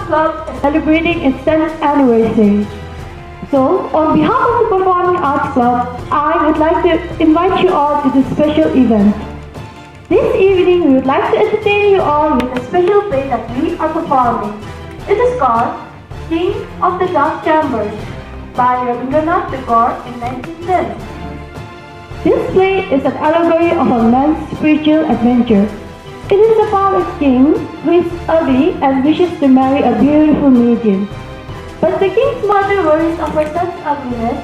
Club is celebrating its 10th anniversary. So, on behalf of the Performing Arts Club, I would like to invite you all to this special event. This evening, we would like to entertain you all with a special play that we are performing. It is called King of the Dark Chambers by Rabindra Nath Tagore in 1910. This play is an allegory of a man's spiritual adventure. It is about a king who is ugly and wishes to marry a beautiful maiden. But the king's mother worries of her son's ugliness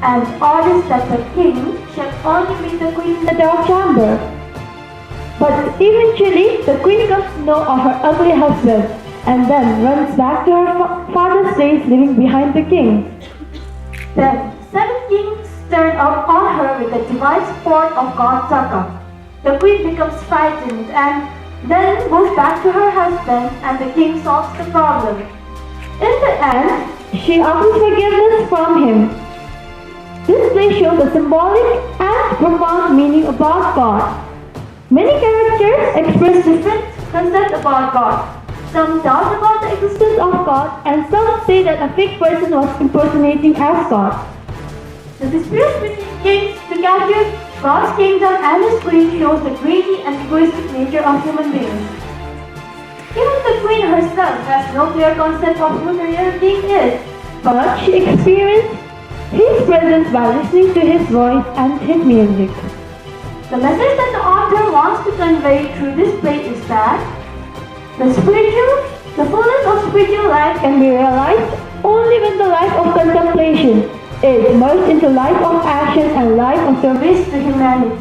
and orders that the king shall only meet the queen in the dark chamber. But eventually, the queen comes to know of her ugly husband and then runs back to her father's place living behind the king. Then, 7 kings turn up on her with the divine support of God Saka. The queen becomes frightened and then moves back to her husband and the king solves the problem. In the end, she offers forgiveness from him. This play shows a symbolic and profound meaning about God. Many characters express different concepts about God. Some doubt about the existence of God and some say that a fake person was impersonating as God. The dispute between kings to capture God's kingdom and his queen shows the greedy and egoistic nature of human beings. Even the queen herself has no clear concept of who the real king is, but she experienced his presence by listening to his voice and his music. The message that the author wants to convey through this play is that the fullness of spiritual life can be realized only when the life of contemplation is merged into life of action and life of service to humanity.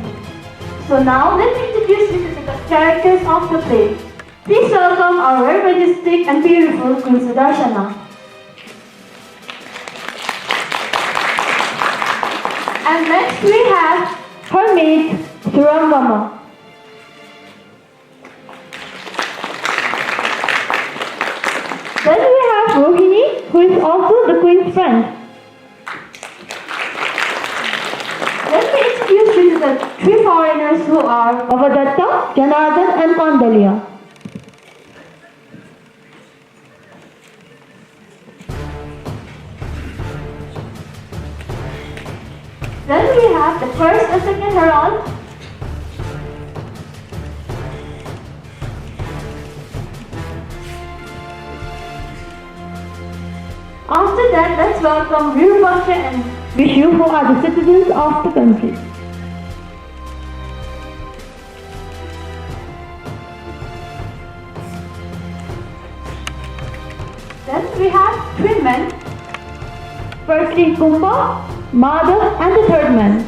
So now let me introduce you to the characters of the play. Please welcome our very majestic and beautiful Queen Sudarshana. And next we have her maid, Surangama. Then we have Rohini, who is also the queen's friend. Let me introduce you to the 3 foreigners who are Bhavadatta, Janardhan and Kandalia. Then we have the first and second herald. After that, let's welcome Virupaksha and Vishu, who are the citizens of the country. Then we have 3 men. Firstly, Kumbha, Madhav and the third man.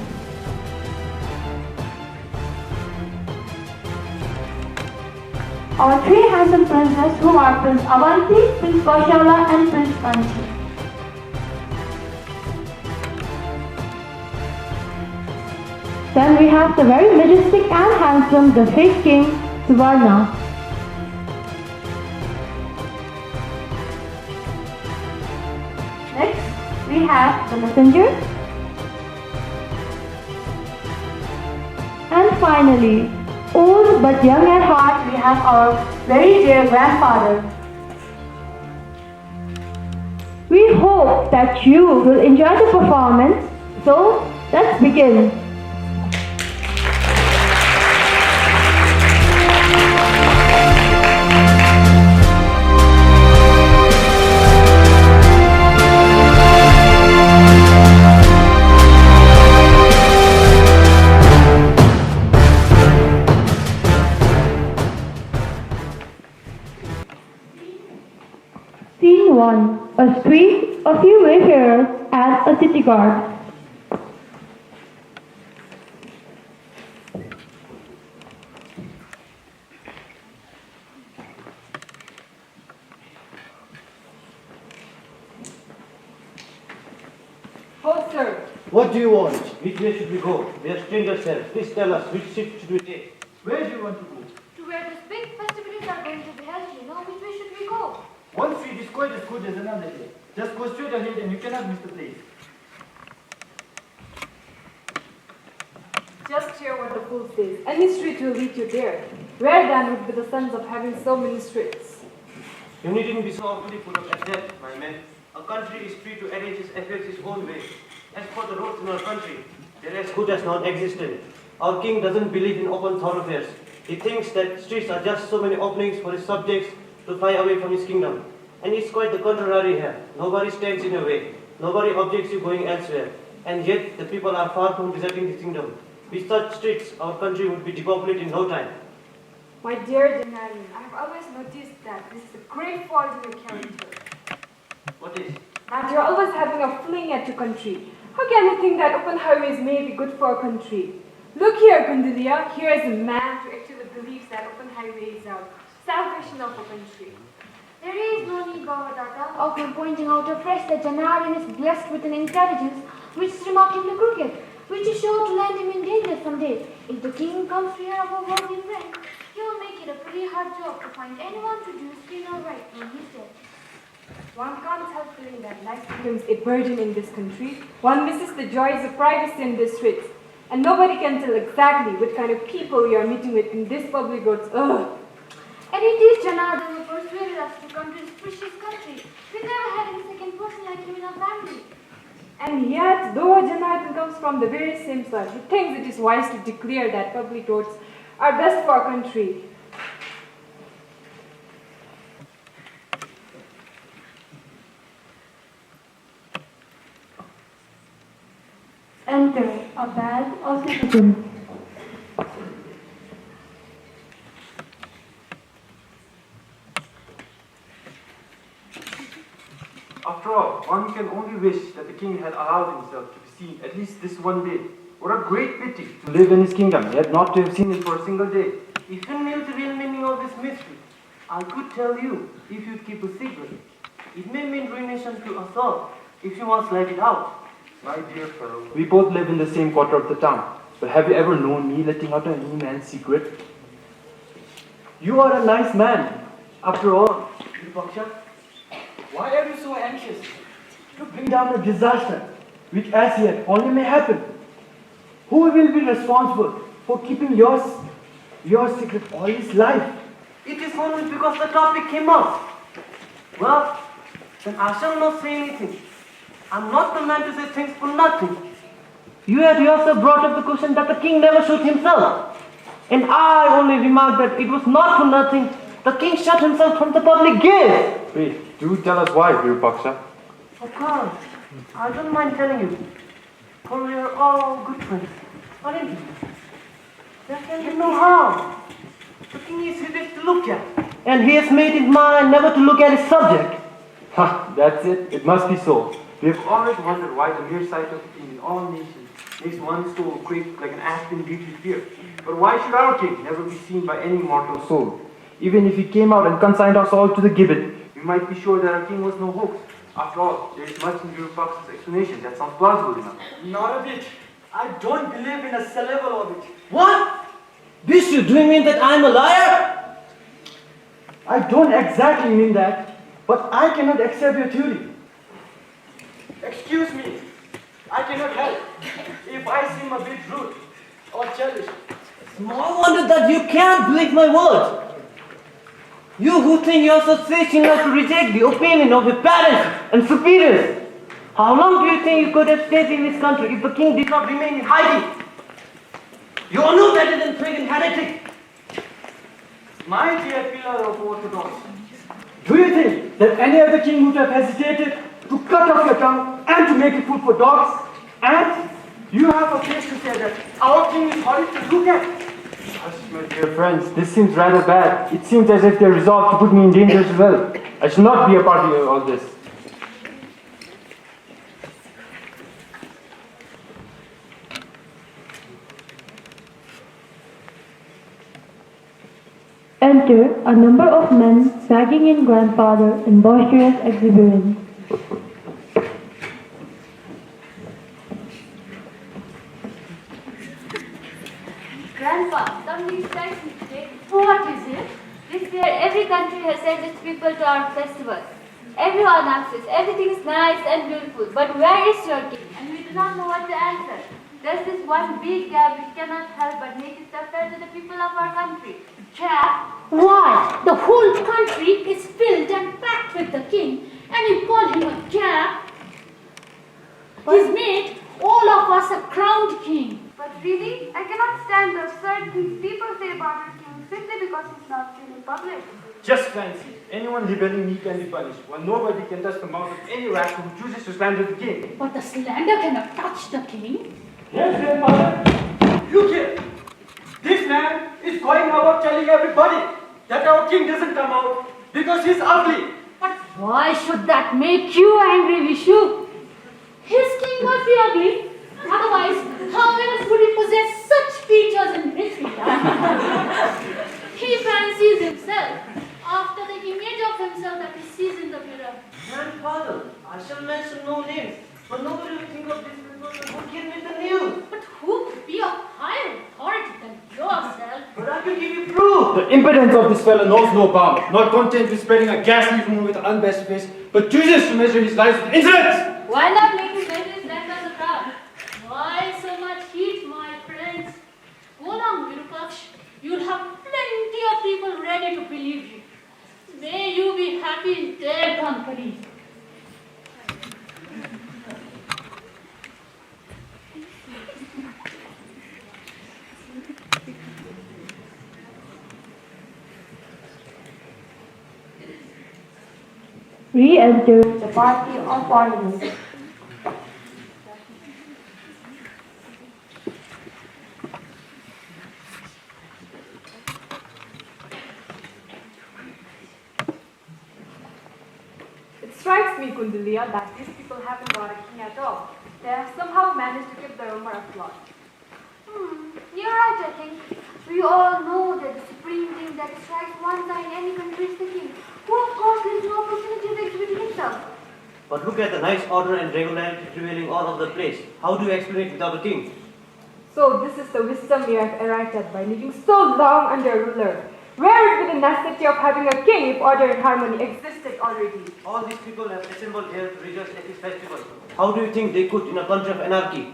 Our 3 handsome princes who are Prince Avanti, Prince Kaushala and Prince Kanchi. Then we have the very majestic and handsome, the fake king, Suvarna. Next, we have the messenger. And finally, old but young at heart, we have our very dear grandfather. We hope that you will enjoy the performance, so let's begin. Scene 1. A street, a few wayfarers, and a city guard. Oh, sir. What do you want? Which way should we go? We are strangers here. Please tell us, which ship should we take? Where do you want to go? To where these big festivities are going to be held, you know, which way should we go? One street is quite as good as another day. Just go straight ahead and you cannot miss the place. Just hear what the fool says. Any street will lead you there. Where then would be the sense of having so many streets? You needn't be so awfully put up at that, my man. A country is free to arrange its affairs its own way. As for the roads in our country, they're as good as non-existent. Our king doesn't believe in open thoroughfares. He thinks that streets are just so many openings for his subjects to fly away from his kingdom. And it's quite the contrary here. Nobody stands in your way. Nobody objects you going elsewhere. And yet the people are far from deserting his kingdom. With such streets, our country would be depopulated in no time. My dear Janarian, I have always noticed that this is a great fault in your character. What is? That you're always having a fling at your country. How can you think that open highways may be good for a country? Look here, Gundulia, here is a man who actually believes that open highways are salvation of a country. There is no need, Bhavatata, of pointing out afresh that Janardhan is blessed with an intelligence which is remarkably crooked, which is sure to land him in danger someday. If the king comes to hear of a worthy friend, he will make it a pretty hard job to find anyone to do his funeral right when he's dead. One can't help feeling that life becomes a burden in this country. One misses the joys of privacy in the streets. And nobody can tell exactly what kind of people you are meeting with in this public roads. Ugh! And it is Janardhan who persuaded us to come to this precious country. We never had any second person like him in our family. And yet, though Janardhan comes from the very same soil, he thinks it is wise to declare that public roads are best for our country. Enter a band of citizens. After all, one can only wish that the king had allowed himself to be seen at least this one day. What a great pity to live in his kingdom, yet not to have seen him for a single day. If you knew the real meaning of this mystery, I could tell you if you'd keep a secret. It may mean ruination to us all if you must let it out. My dear fellow, we both live in the same quarter of the town. But have you ever known me letting out any man's secret? You are a nice man, after all, Vipaksha. Why are you so anxious to bring down a disaster which as yet only may happen? Who will be responsible for keeping your secret all his life? It is only because the topic came up. Well, then I shall not say anything. I'm not the man to say things for nothing. You had yourself brought up the question that the king never shot himself. And I only remarked that it was not for nothing. The king shot himself from the public gaze. Wait, do tell us why, Virupaksha. Of course. I don't mind telling you. For we are all good friends. Aren't we? There can be no harm. The king is hideous to look at. And he has made his mind never to look at his subject. Ha, that's it. It must be so. We have always wondered why the mere sight of the king in all nations makes one's soul quake like an aspen deeply fear. But why should our king never be seen by any mortal soul? Even if he came out and consigned us all to the gibbet, we might be sure that our king was no hoax. After all, there is much in Virupaksha's explanation that sounds plausible enough. Not a bit. I don't believe in a syllable of it. What? Bishu, do you mean that I'm a liar? I don't exactly mean that, but I cannot accept your theory. Excuse me, I cannot help if I seem a bit rude or childish. Small wonder that you can't believe my word. You who think you are so sage enough to reject the opinion of your parents and superiors. How long do you think you could have stayed in this country if the king did not remain in hiding? You are no better than pagan heretic. My dear pillar of orthodoxy, do you think that any other king would have hesitated to cut off your tongue and to make it food for dogs? And you have a face to say that our king is horrid to look at. Hush, my dear friends, this seems rather bad. It seems as if they are resolved to put me in danger as well. I shall not be a party of all this. Enter a number of men dragging in grandfather in boisterous exuberance. Grandpa, something strikes me today. What is it? This year, every country has sent its people to our festivals. Everyone asks us, everything is nice and beautiful, but where is your king? And we do not know what to answer. There's this one big gap which cannot help but make itself felt to the people of our country. Gap? Why? The whole country is filled and packed with the king, and you call him a gap? He's made all of us a crowned king. But really, I cannot stand the absurd things people say about our king simply because he's not seen in public. Just fancy. Anyone rebelling me can be punished, while nobody can touch the mouth of any rascal who chooses to slander the king. But the slander cannot touch the king. Yes, grandmother. Look here. This man is going about telling everybody that our king doesn't come out because he's ugly. But why should that make you angry, Vishu? His king must be ugly. Otherwise, how else would he possess such features in his figure? He fancies himself after the image of himself that he sees in the mirror. Grandfather, I shall mention no names, but nobody will think of this because who give me the news. But who could be of higher authority than yourself? But I can give you proof. The impudence of this fellow knows no bounds, not content with spreading a ghastly rumor with an unbest face, but chooses to measure his life with insolence! Why not make him measure his length as a crowd? Why so much heat, my friends? Go along, Virupaksh. You'll have plenty of people ready to believe you. May you be happy in their company. Re-enter the party of foreigners. It strikes me, Kundalia, that these people haven't got a king at all. They have somehow managed to keep the rumor afloat. You're right, I think. We all know that the supreme thing that strikes one side in any country is the king, who of course there is no opportunity of exhibiting himself. But look at the nice order and regularity prevailing all over the place. How do you explain it without a king? So this is the wisdom we have arrived at by living so long under a ruler. Where would be the necessity of having a king if order and harmony existed already? All these people have assembled here to rejoice at his festival. How do you think they could in a country of anarchy?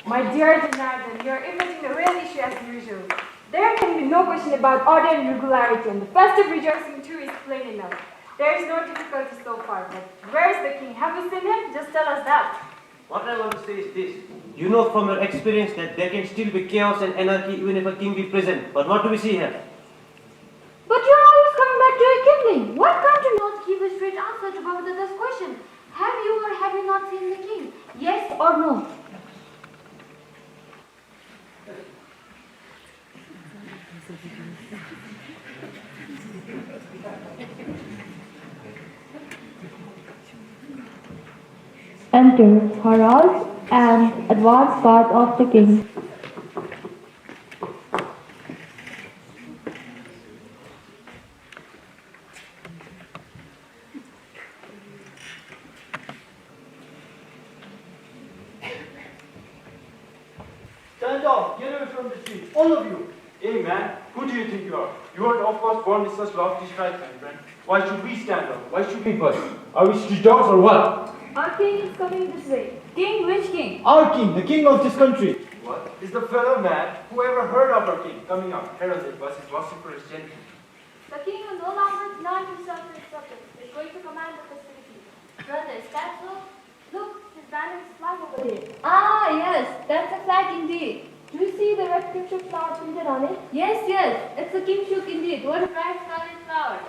My dear Janardhan, you are imagining the real issue as usual. There can be no question about order and regularity, and the festive rejoicing too is plain enough. There is no difficulty so far, but where is the king? Have you seen him? Just tell us that. What I want to say is this. You know from your experience that there can still be chaos and anarchy even if a king be present. But what do we see here? But you're always coming back to your kingdom. What can't you not give a straight answer to Babadada's question? Have you or have you not seen the king? Yes or no? Enter heralds and advance guard of the king. Stand off, get away from the street, all of you. Hey man, who do you think you are? You weren't of course born with such lofty stripes, my friend. Why should we stand up? Why should we budge? Are we street dogs or what? Our king is coming this way. King? Which king? Our king, the king of this country. What? Is the fellow mad? Who ever heard of our king coming up, heralded by his vociferous gentleman? The king will no longer deny himself to his subjects. He's going to command the festivities. Brother, is that so? Look, his banner is flying over there. Ah, yes, that's a flag indeed. Do you see the red kingship flower printed on it? Yes, yes, it's a kingship indeed. What a bright scarlet flower.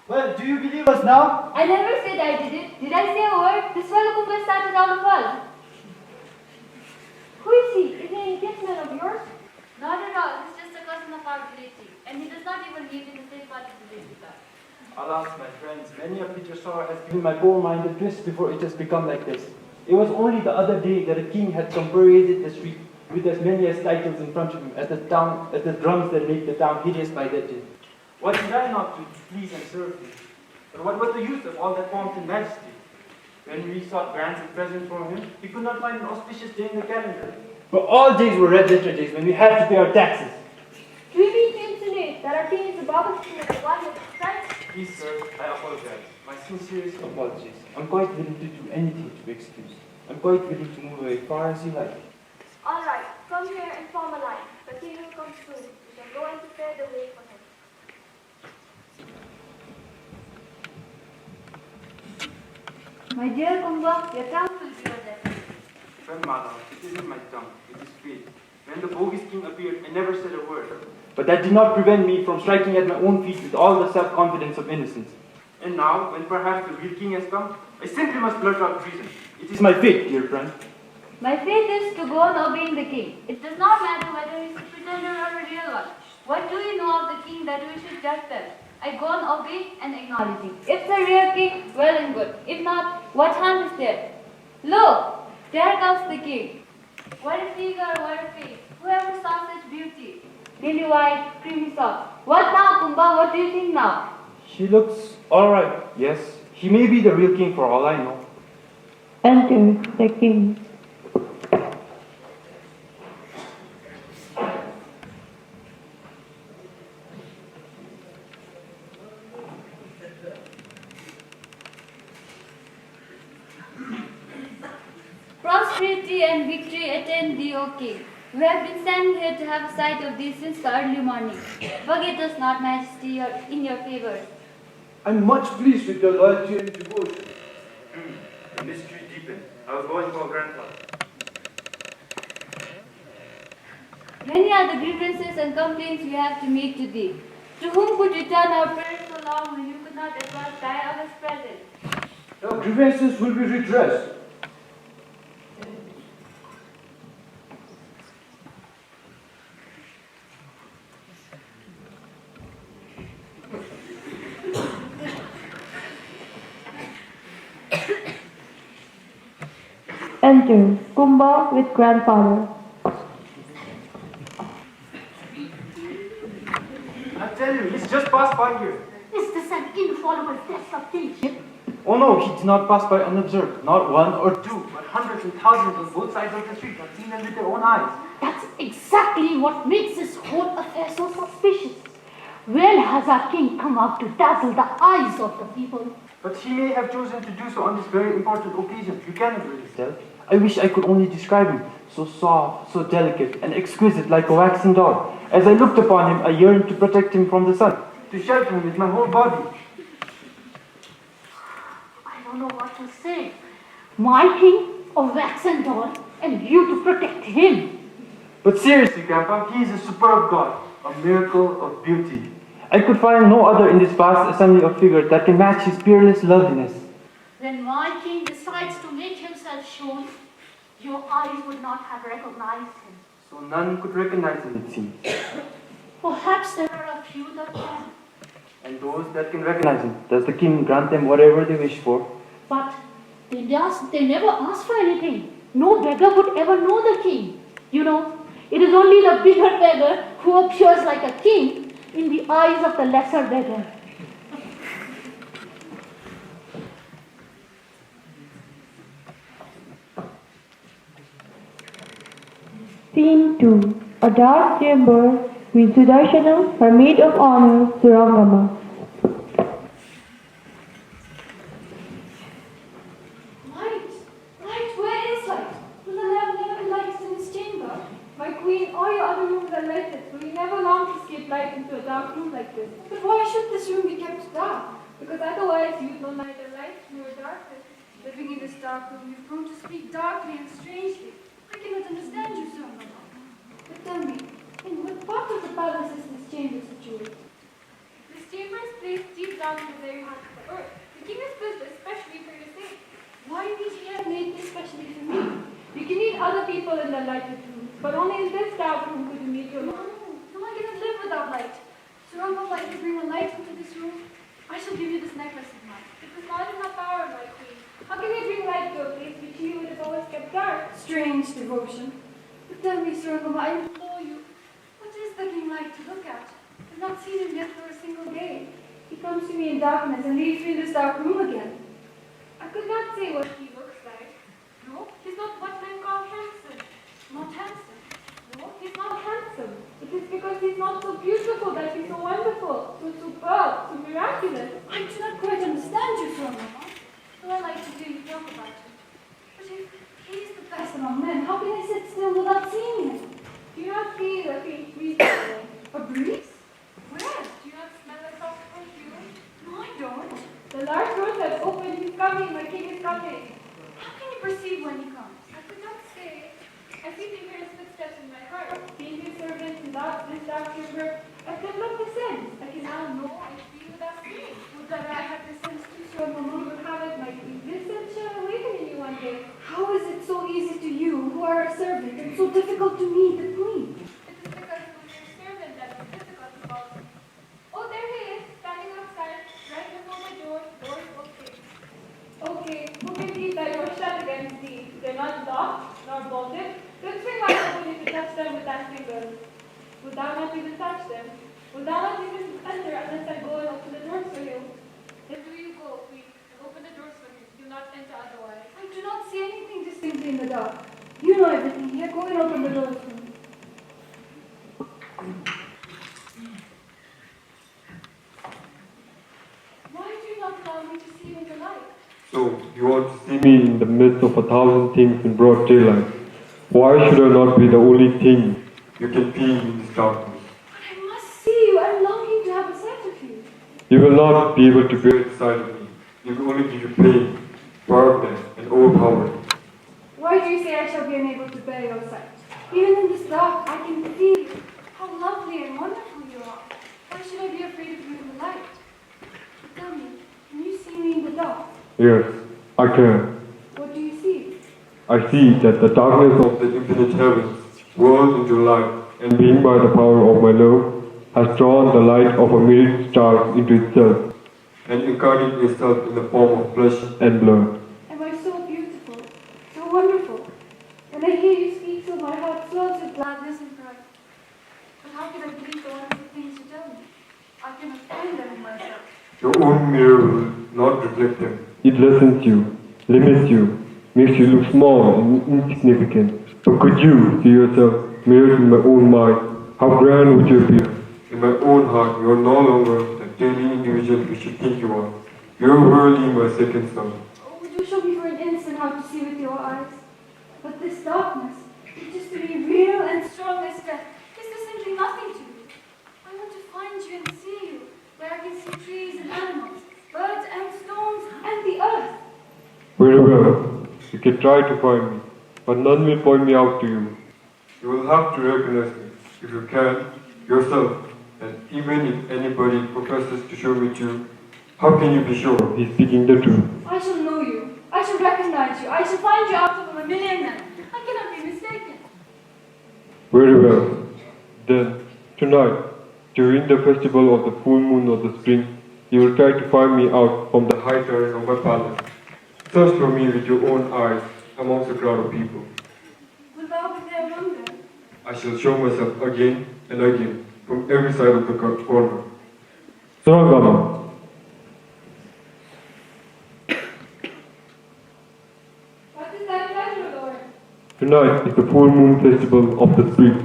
Well, do you believe us now? I never said I did it. Did I say a word? This fellow Kumba started all of us. Who is he? Is he any kinsman of yours? Not at all. He's just a cousin of our village chief. And he does not even live in the same part of the village with us. Alas, my friends, many a bitter sorrow has given my poor mind a twist before it has become like this. It was only the other day that a king had come paraded the street with as many as titles in front of him as the drums that make the town hideous by their din. What did I not do to please and serve him? But what was the use of all that pomp and majesty? When we sought grants and presents from him, we could not find an auspicious day in the calendar. But all days were red letter days when we had to pay our taxes. Do you mean to insinuate that our king is above us in the one with stripes? Please, sir, I apologize. My sincerest apologies. I'm quite willing to do anything to be excused. I'm quite willing to move away far as you like. All right, come here and form a line. The king will come soon. We shall go and prepare the way for him. My dear Kumba, your tongue will be your death. Grandmother, it isn't my tongue, it is fate. When the bogus king appeared, I never said a word. But that did not prevent me from striking at my own feet with all the self-confidence of innocence. And now, when perhaps the real king has come, I simply must blurt out treason. It is my fate, dear friend. My faith is to go on obeying the king. It does not matter whether he is a pretender or a real one. What do you know of the king that we should judge them? I go on obeying and acknowledging. If it's a real king, well and good. If not, what harm is there? Lo, there comes the king. What a figure, what a face. Whoever saw such beauty? Lily white, creamy soft. What now, Kumba? What do you think now? He looks alright, yes. He may be the real king for all I know. Enter the king. Prosperity and victory attend thee, O king. We have been standing here to have a sight of thee since the early morning. Forget us not, Majesty, in your favors. I'm much pleased with your loyalty and devotion. The mystery deepened. I was going for grandfather. Many are the grievances and complaints we have to make to thee. To whom could return our prayers so long when you could not advance thy August present? Your grievances will be redressed. Enter Kumba with grandfather. I tell you, he's just passed by here. Is this an infallible test of kingship? Oh no, he did not pass by unobserved. Not one or two, but hundreds and thousands on both sides of the street have seen them with their own eyes. That's exactly what makes this whole affair so suspicious. When has our king come out to dazzle the eyes of the people? But he may have chosen to do so on this very important occasion. You cannot really tell. I wish I could only describe him. So soft, so delicate, and exquisite like a waxen doll. As I looked upon him, I yearned to protect him from the sun, to shelter him with my whole body. I don't know what to say. My king, a waxen doll, and you to protect him. But seriously, Grandpa, he is a superb god, a miracle of beauty. I could find no other in this vast assembly of figures that can match his peerless loveliness. When my king decides to make himself shown, your eyes would not have recognized him. So none could recognize him, it seems. Perhaps there are a few that can. And those that can recognize him, does the king grant them whatever they wish for? But they never ask for anything. No beggar would ever know the king. You know, it is only the bigger beggar who appears like a king in the eyes of the lesser beggar. Scene 2. A dark chamber with Sudarshana, her maid of honor, Surangama. Light! Light, where is light? Will the lamp never be lighted in this chamber? My queen, all your other rooms are lighted, for we never long to escape light into a dark room like this. But why should this room be kept dark? Because otherwise you'd know neither light nor darkness. Living in this dark room, you've grown to speak darkly and strangely. I cannot understand you, Sir Mama. But tell me, in what part of the palace is this chamber situated? This chamber is placed deep down in the very heart of the earth. The king has built it especially for your sake. Why did he have made this especially for me? You can meet other people in the lighted rooms, but only in this dark room could you meet your lord. No, I cannot live without light. Sir Mama, if you bring a light into this room, I shall give you this necklace of mine. It was not in my power, my queen. How can you bring light to a place which you would have always kept dark? Strange devotion. But tell me, Sir Mama, I implore you, what is the king like to look at? I've not seen him yet for a single day. He comes to me in darkness and leaves me in this dark room again. I could not say what he looks like. No, he's not what men call handsome. Not handsome. No, he's not handsome. It is because he's not so beautiful that he's so wonderful, so superb, so miraculous. I do not quite understand you, Sir Mama. is coming, my king is coming. How can you perceive when he comes? I could not say. I see the imperious footsteps in my heart. Being his servant in this dark chamber, I've developed the sense. I can now know and feel without seeing. Would that I had the sense too, so a moment would have it, my this sense shall awaken in you one day. How is it so easy to you, who are a servant, and so difficult to me, the queen? It is because it was your servant that was difficult to follow. Oh, there he is, standing outside, right before my door. The door is okay. Okay, who can keep that door shut against thee? They're not locked, nor bolted. Don't swing wide open if you touch them with that finger. Would thou not even touch them? Would thou not even enter unless I go and open the doors for you? Then do you go, queen, and open the doors for me. Do not enter otherwise. I do not see anything distinctly in the dark. You know everything here. Go and open the doors for me. Why do you not allow me to see you in the light? So, you want to see me in the midst of 1,000 things in broad daylight. Why should I not be the only thing you can see in this darkness? But I must see you. I'm longing to have a sight of you. You will not be able to bear the sight of me. It will only give you pain, darkness, and overpowering. Why do you say I shall be unable to bear your sight? Even in this dark, I can feel you. How lovely and wonderful you are. Why should I be afraid of you in the light? But tell me, can you see me in the dark? Yes, I can. What do you see? I see that the darkness of the infinite heavens whirls into light, and being by the power of my love, has drawn the light of a myriad stars into itself, and incarnated itself in the form of flesh and blood. Am I so beautiful, so wonderful? When I hear you speak so, my heart swells with gladness and pride. But how can I believe the wonderful things you tell me? I cannot find them in myself. Your own mirror will not reflect them. It lessens you, limits you, makes you look small and insignificant. But could you see yourself mirrored in my own mind? How grand would you appear? In my own heart, you are no longer the daily individual you should think you are. You are really my second son. Oh, would you show me for an instant how to see with your eyes? But this darkness, which is to be real and strong as death, is there simply nothing to me. I want to find you and see you, where I can see trees and animals, birds and stones and the earth. Very well. You can try to find me, but none will point me out to you. You will have to recognize me, if you can, yourself. And even if anybody professes to show me to you, how can you be sure he's speaking the truth? I shall know you. I shall recognize you. I shall find you out of a million men. I cannot be mistaken. Very well. Then, tonight, during the festival of the full moon of the spring, you will try to find me out from the high terrace of my palace. Search for me with your own eyes amongst a crowd of people. Will thou be there among them? I shall show myself again and again from every side of the corner. Sarangama. What is thy pleasure, Lord? Tonight is the full moon festival of the spring.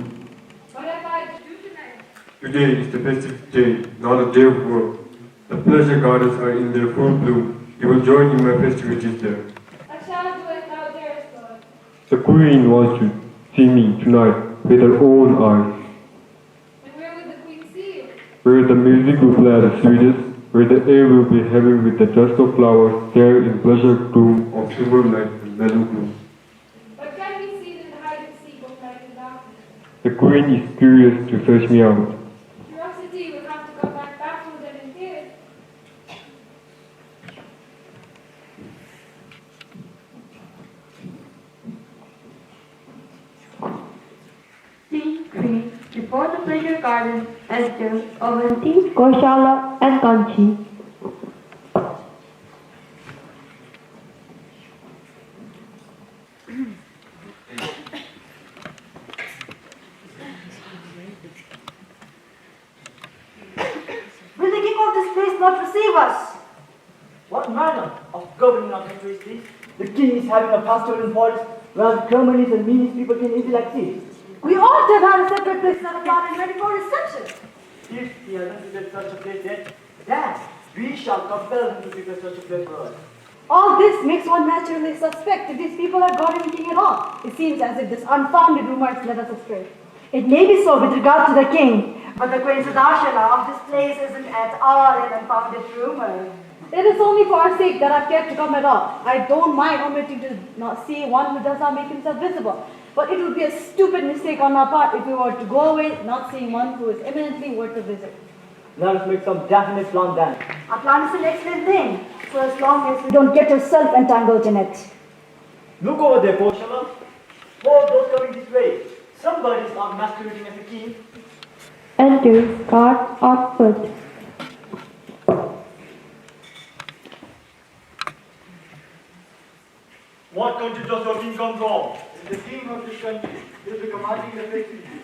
What have I to do tonight? Today is the festive day, not a day of work. The pleasure gardens are in their full bloom. You will join in my festivities there. I shall do as thou darest, Lord. The queen wants to see me tonight with her own eyes. And where will the queen see you? Where the music will play the sweetest, where the air will be heavy with the dust of flowers, there in pleasure gloom of silver light and mellow gloom. What can be seen in the hide and seek of light and darkness? The queen is curious to search me out. Curiosity will have to come back baffled and in tears. Scene 3. Before the pleasure garden, enter Avanti, Koshala, and Kanchi. Will the king of this place not receive us? What manner of governing our country is this? The king is having a festival in forest where the Germanies and meanest people can easily access. We ought to have had a separate place set apart and ready for reception. If he hasn't prepared such a place yet, then we shall compel him to prepare such a place for us. All this makes one naturally suspect that these people are guarding the king at all. It seems as if this unfounded rumor has led us astray. It may be so with regard to the king, but the queen Sudarshana of this place isn't at all an unfounded rumor. It is only for our sake that I've kept to come at all. I don't mind omitting to not see one who does not make himself visible. But it would be a stupid mistake on our part if we were to go away not seeing one who is eminently worth a visit. Let us make some definite plan then. Our plan is an excellent thing, for as long as we don't get yourself entangled in it. Look over there, Portia. All those coming this way. Somebody's not masquerading as a king. Enters guard on foot. What country does your king come from? The king of this country. He will be commanding the festivities.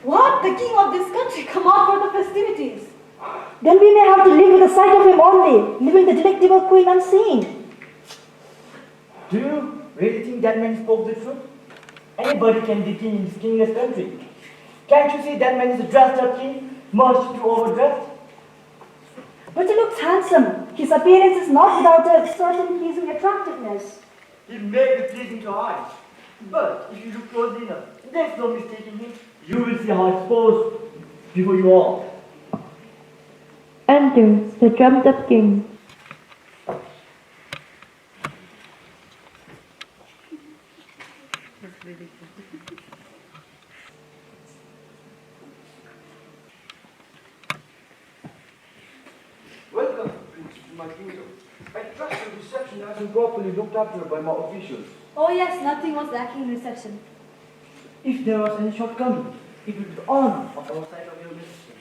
What? The king of this country come out for the festivities? Then we may have to live with the sight of him only, leaving the delectable queen unseen. Do you really think that man spoke the truth? Anybody can be king in this kingless country. Can't you see that man is a dressed up king, much too overdressed? But he looks handsome. His appearance is not without a certain pleasing attractiveness. He may be pleasing to eyes, but if you look closely enough, there's no mistaking him. You will see how exposed before you all. Enters the dreamt up king. Welcome, Prince, to my kingdom. I trust the reception has been properly looked after by my officials. Oh yes, nothing was lacking in reception. If there was any shortcoming, it would be the honor of our side of your ministry.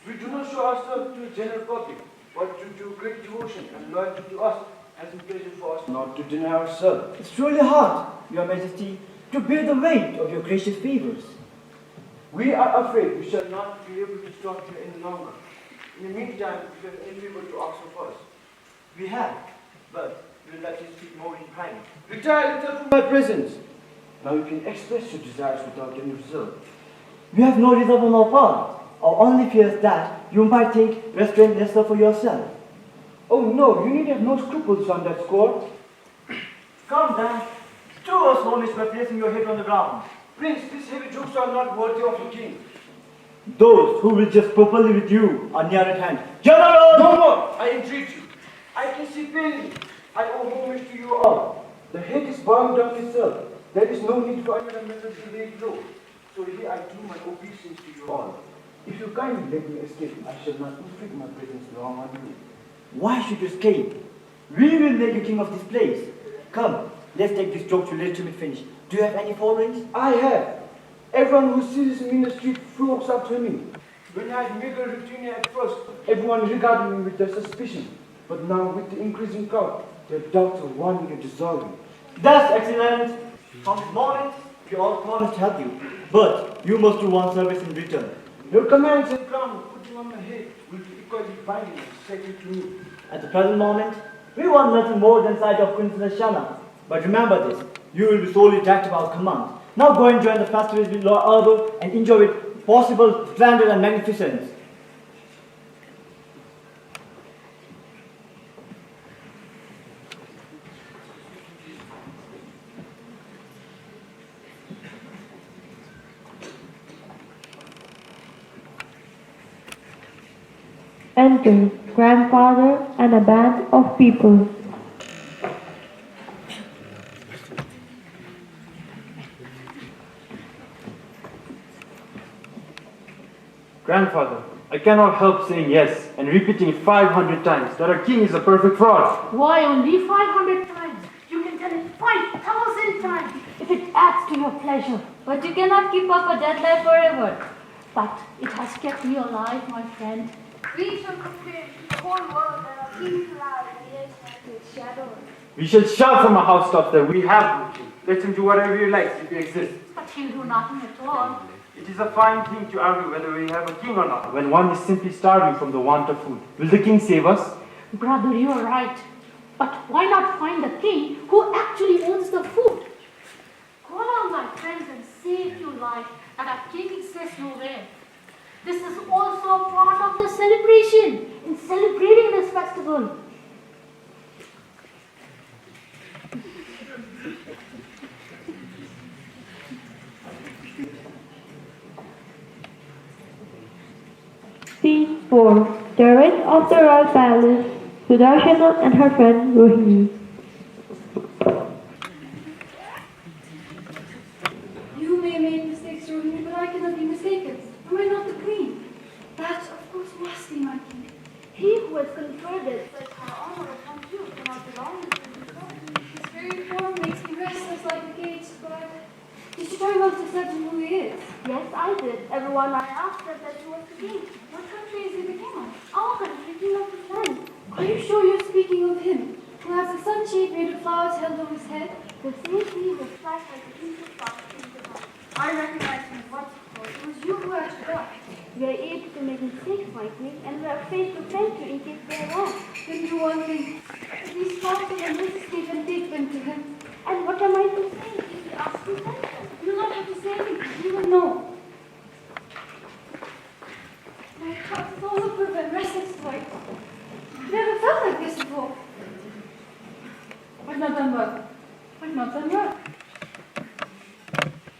We do not show ourselves to the general public, but due to great devotion and loyalty to us, has been pleasure for us not to deny ourselves. It's truly hard, your majesty, to bear the weight of your gracious favors. We are afraid we shall not be able to stop here any longer. In the meantime, we have endeavored to ask for us. We have, but we'll let you speak more in private. Retire little from my presence. Now you can express your desires without any reserve. We have no reserve on our part. Our only fear is that you might think restraint necessary for yourself. Oh no, you need have no scruples on that score. Come then, do us homage by placing your head on the ground. Prince, these heavy jokes are not worthy of a king. Those who will just properly with you are near at hand. General! No more, I entreat you. I can see plainly. I owe homage to you all. The head is bowing down itself. There is no need for any method to lay it low. So here I do my obeisance to you all. If you kindly let me escape, I shall not inflict my presence long on you. Why should you escape? We will make you king of this place. Come, let's take this joke to legitimate finish. Do you have any followings? I have. Everyone who sees me in the street flocks up to me. When I had meager routine at first, everyone regarded me with their suspicion. But now, with the increasing crowd, their doubts are waning and dissolving. That's excellent. From this moment, we all promise to help you. But you must do one service in return. Your commands and crown putting on my head will be equally binding and sacred to me. At the present moment, we want nothing more than sight of Princess Shana. But remember this, you will be solely directed by our command. Now go and join the festivities with Lord Arbor and enjoy with possible splendor and magnificence. Enter grandfather and a band of people. Grandfather, I cannot help saying yes and repeating it 500 times that our king is a perfect fraud. Why only 500 times? You can tell it 5,000 times if it adds to your pleasure. But you cannot keep up a dead life forever. But it has kept me alive, my friend. We shall compare the whole world that our king's cloud appears like its shadow. We shall shout from our housetops that we have no king. Let him do whatever he likes if he exists. But he'll do nothing at all. It is a fine thing to argue whether we have a king or not, when one is simply starving from the want of food. Will the king save us? Brother, you are right. But why not find the king who actually owns the food? Call on my friends and say if you like that our king exists nowhere. This is also a part of the celebration, in celebrating this festival. Scene 4. The Reign of of the royal palace, Sudarshana and her friend Rohini. You may make mistakes, Rohini, but I cannot be mistaken. Am I not the queen? That, of course, must be my king. He who has conferred such high honor upon you cannot belong to himself. His very form makes me restless like a caged bird. Did you try not to certain who he is? Yes, I did. Everyone I asked said that he was the king. What country is he the king of? Our country, king of this land. Are you sure you're speaking of him, who has a sunshade made of flowers held over his head? The same tree was flat like a piece of flowers in the house. I recognize him. What? It was you who had to go. We are able to make mistakes, my queen, and we are afraid to thank you in case they are wrong. Then do one thing. Please talk to him, escape and take them to him. And what am I to say if you ask to thank them? You do not have to say anything. You will know. My heart is all over and restless tonight. I've never felt like this before. I've not done well. I've not done well.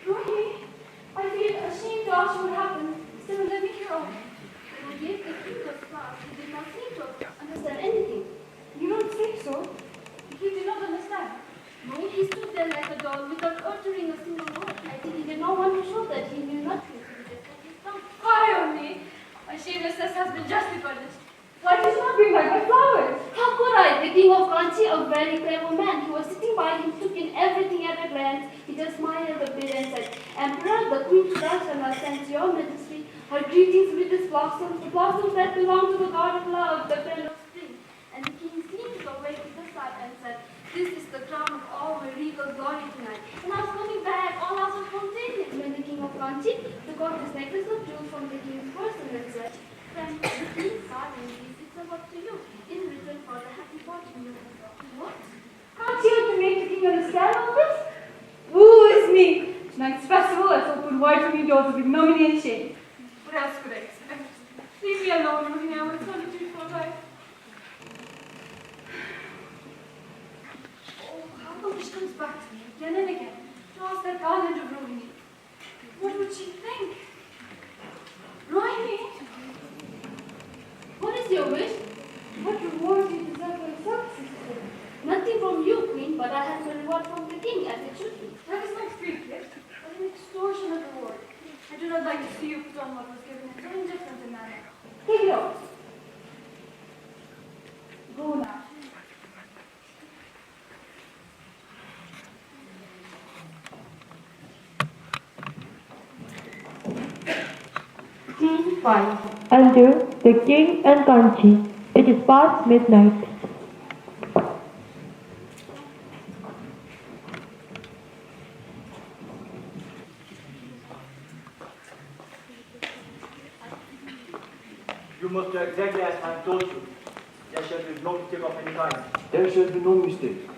Rohini, I feel ashamed to ask you what happened. Still, let me hear all. When he gave the king those flowers, he did not seem to understand anything. You don't think so? He did not understand. No, he stood there like a doll without uttering a single word. I think he did not want to show that he knew nothing. He just had his tongue. Why only? My shamelessness has been justly punished. Why did you not bring back my flowers? How could I? The king of Kanchi, a very clever man, he was sitting by him, took in everything at a glance. He just smiled a bit and said, Emperor, the Queen Sudarshana sends your majesty her greetings with these blossoms, the blossoms that belong to the god of love, the friend of spring. And the king seemed to awake with a sigh and said, this is the crown of all my regal glory tonight. And I was coming back, all out of spontaneous, when the king of Kanchi took out his necklace of jewels from the king's person and said, friend, the king's garden gives itself up to you, in return for the happy fortune you have brought. What? Can't you to make the king understand all this? Who is me? Tonight's festival has opened wide for me doors of ignominy and shame. What else could I expect? Leave me alone, Rohini. I want solitude for life. Oh, how the wish comes back to me again and again to ask that garland of Rohini. What would she think? Rohini! What is your wish? What reward do you deserve for your services today? Nothing from you, queen, but I have a reward from the king, as it should be. That is not free gift, but an extortion of reward. I do not like to see you put on what was given in so indifferent a manner. Take it off. Go now. Scene 5. Under the king and Kanchi. It is past midnight. You must do exactly as I have told you. There shall be no mistake of any kind. There shall be no mistake.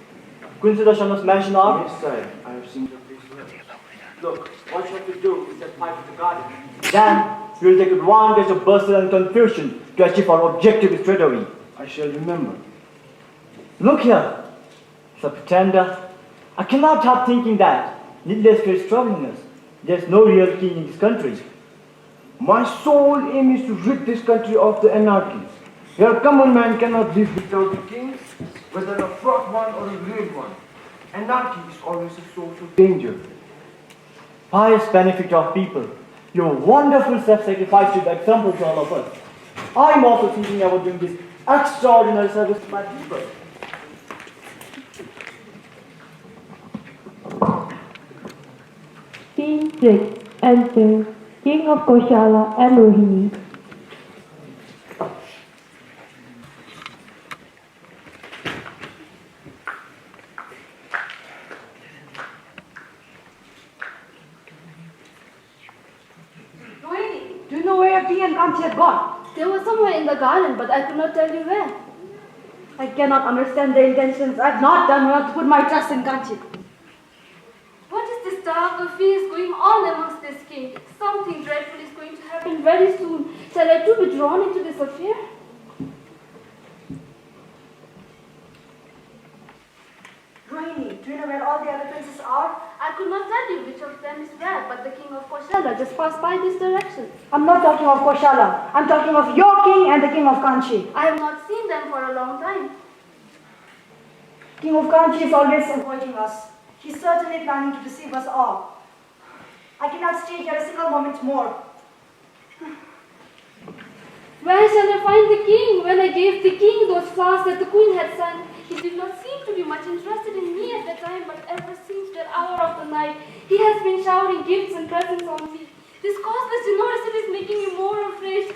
Queen Sudarshana's mansion are? Yes, sire. I have seen the place well. Look, what you have to do is set fire to the garden. Then, we will take advantage of bustle and confusion to achieve our objective straight away. I shall remember. Look here, Sir Pretender. I cannot help thinking that needless fear is troubling us. There is no real king in this country. My sole aim is to rid this country of the anarchy. Here a common man cannot live without a king, whether a fraud one or a real one. Anarchy is always a source of danger. Pious benefit of people. Your wonderful self-sacrifice should be example to all of us. I am also thinking about doing this extraordinary service to my people. Scene 6. Enter King of Koshala and Rohini. Rohini! Do you know where your king and Kanchi have gone? They were somewhere in the garden, but I could not tell you where. I cannot understand their intentions. I've not done well to put my trust in Kanchi. What is this dark affairs going on amongst this king? Something dreadful is going to happen very soon. Shall I too be drawn into this affair? Rohini, do you know where all the other princes are? I could not tell you which of them is where, but the king of Koshala just passed by this direction. I'm not talking of Koshala. I'm talking of your king and the king of Kanchi. I have not seen them for a long time. King of Kanchi is always avoiding us. He's certainly planning to deceive us all. I cannot stay here a single moment more. Where shall I find the king? When I gave the king those flowers that the queen had sent, he did not seem to be much interested in me at the time, but ever since that hour of the night, he has been showering gifts and presents on me. This causeless generosity is making me more afraid.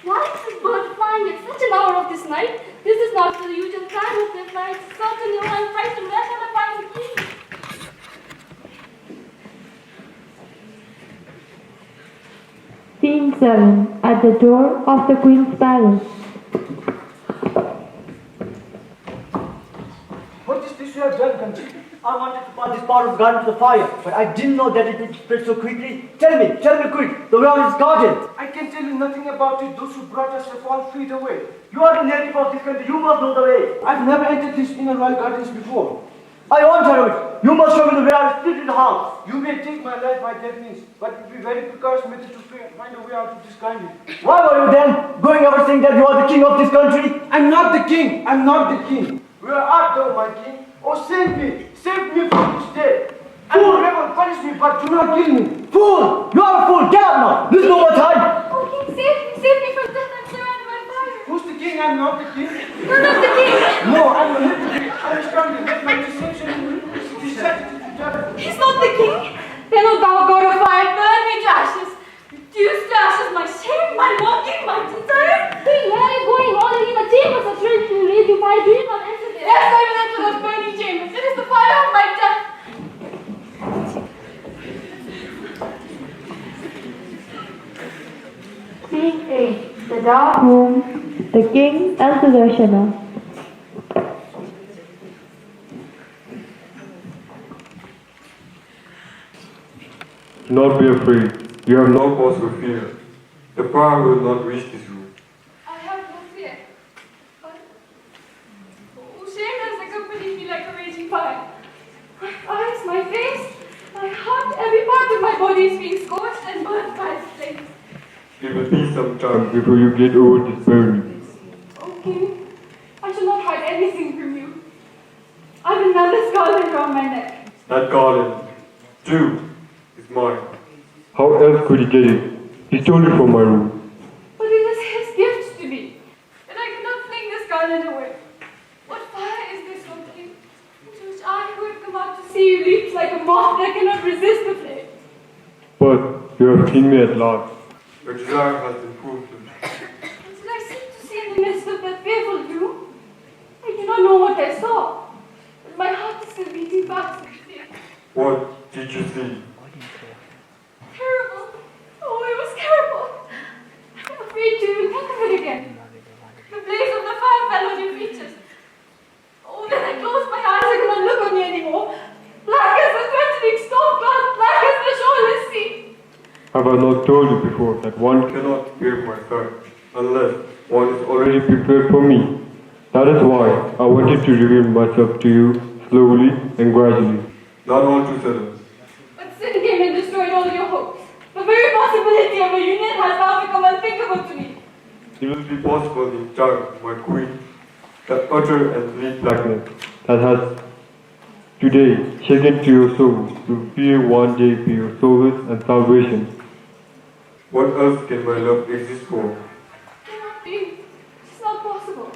Why is this bird flying at such an hour of this night? This is not the usual time of their flight. Certainly, I am frightened. Where shall I find the king? Scene 7. At the door of the Queen's palace. What is this you have done, Kanchi? I wanted to pass this part of the garden to the fire, but I didn't know that it would spread so quickly. Tell me quick, the way out is guarded. I can tell you nothing about it. Those who brought us have all fled away. You are the native of this country, you must know the way. I've never entered these inner royal gardens before. I won't tell you. You must show me the way out, still in the house. You may take my life by that means, but it will be very precarious method to find a way out of this country. Why were you then going over saying that you are the king of this country? I'm not the king. I'm not the king. Where art thou, my king? Oh, save me. Save me from this death. Fool! Rebel, punish me, but do not kill me. Fool! You are a fool! Get up now! Lose no more time! Oh, king, save me from death. I'm surrounded by fire. Who's the king? I'm not the king. You're not the king. No, I'm a hypocrite. I'm struggling with my distinction. He's not the king. Then, O thou god of fire, burn me to ashes. Reduce to ashes my shame, my mocking, my desire. King, where are you going? Already in the chambers of strength to raise you fire. Do you not enter there? Yes, I will enter those burning chambers. It is the fire of my death. Scene 8. The dark room. The king and Sudarshana. Do not be afraid. You have no cause for fear. The fire will not reach this room. I have no fear. But shame has accompanied me like a raging fire. My eyes, my face, my heart, every part of my body is being scorched and burnt by its flames. It will be some time before you get over this burning. Oh, King, I shall not hide anything from you. I will wear this garland around my neck. That garland, too, is mine. How else could he get it? He stole it from my room. But it is his gift to me, and I cannot fling this garland away. What fire is this, O King, into which I, who have come out to see you, leaps like a moth that cannot resist the flame? But you have seen me at last. Your desire has been fulfilled. Until I seem to see in the midst of that fearful gloom, I do not know what I saw, but my heart is still beating fast with fear. What did you see? Terrible. Oh, it was terrible. I'm afraid to even think of it again. The blaze of the fire fell on your features. Oh, then I closed my eyes. I could not look on you anymore. Black as the threatening storm cloud, black as the shoreless sea. Have I not told you before that one cannot fear my sight unless one is already prepared for me? That is why I wanted to reveal myself to you slowly and gradually, not all too sudden. But sin came and destroyed all your hopes. The very possibility of a union has now become unthinkable to me. It will be possible in time, my queen, the utter and complete blackness that has today shaken to your soul to fear one day be your solace and salvation. What else can my love exist for? Cannot be. It's not possible.